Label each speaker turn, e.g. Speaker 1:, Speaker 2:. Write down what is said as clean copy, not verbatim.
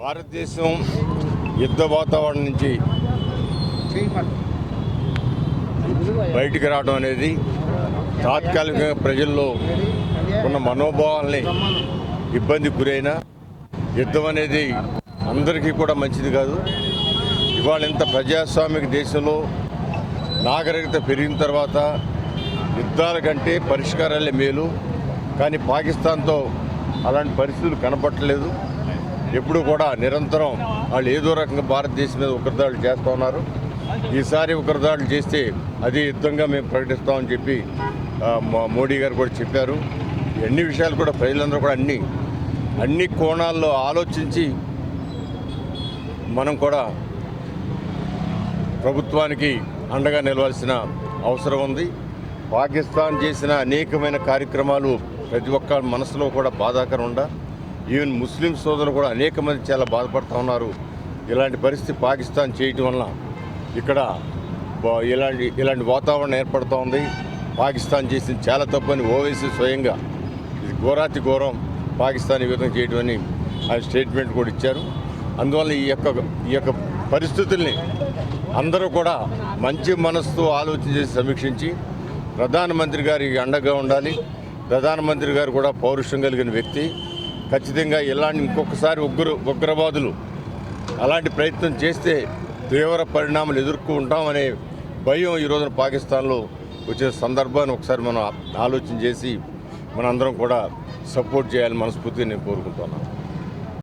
Speaker 1: భారతదేశం యుద్ధ వాతావరణం నుంచి బయటికి రావడం అనేది తాత్కాలికంగా ప్రజల్లో ఉన్న మనోభావాల్ని ఇబ్బంది గురైన యుద్ధం అనేది అందరికీ కూడా మంచిది కాదు. ఇవాళ ఇంత ప్రజాస్వామిక దేశంలో నాగరికత పెరిగిన తర్వాత యుద్ధాల కంటే పరిష్కారాలే మేలు. కానీ పాకిస్తాన్తో అలాంటి పరిస్థితులు కనపట్టలేదు. ఎప్పుడు కూడా నిరంతరం వాళ్ళు ఏదో రకంగా భారతదేశం మీద ఉగ్రదాడులు చేస్తూ ఉన్నారు. ఈసారి ఉగ్రదాడులు చేస్తే అది యుద్ధంగా మేము ప్రకటిస్తామని చెప్పి మోడీ గారు కూడా చెప్పారు. అన్ని విషయాలు కూడా ప్రజలందరూ కూడా అన్ని కోణాల్లో ఆలోచించి మనం కూడా ప్రభుత్వానికి అండగా నిలవాల్సిన అవసరం ఉంది. పాకిస్తాన్ చేసిన అనేకమైన కార్యక్రమాలు ప్రతి ఒక్క మనసులో కూడా బాధాకరంగా, ఈవెన్ ముస్లిం సోదరులు కూడా అనేక మంది చాలా బాధపడుతూ ఉన్నారు. ఇలాంటి పరిస్థితి పాకిస్తాన్ చేయటం వలన ఇక్కడ ఇలాంటి వాతావరణం ఏర్పడుతూ ఉంది. పాకిస్తాన్ చేసిన చాలా తప్పని ఓవైసీ స్వయంగా ఇది ఘోరాతి ఘోరం పాకిస్తాన్ ఈ విధంగా చేయడం అని ఆయన స్టేట్మెంట్ కూడా ఇచ్చారు. అందువల్ల ఈ యొక్క పరిస్థితుల్ని అందరూ కూడా మంచి మనసుతో ఆలోచన చేసి సమీక్షించి ప్రధానమంత్రి గారికి అండగా ఉండాలి. ప్రధానమంత్రి గారు కూడా పౌరుషం కలిగిన వ్యక్తి. ఖచ్చితంగా ఇంకొకసారి ఉగ్రవాదులు అలాంటి ప్రయత్నం చేస్తే తీవ్ర పరిణామాలు ఎదుర్కొంటామనే భయం ఈ రోజున పాకిస్తాన్లో వచ్చే సందర్భాన్ని ఒకసారి మనం ఆలోచన చేసి మనందరం కూడా సపోర్ట్ చేయాలని మనస్ఫూర్తిగా నేను కోరుకుంటున్నాను.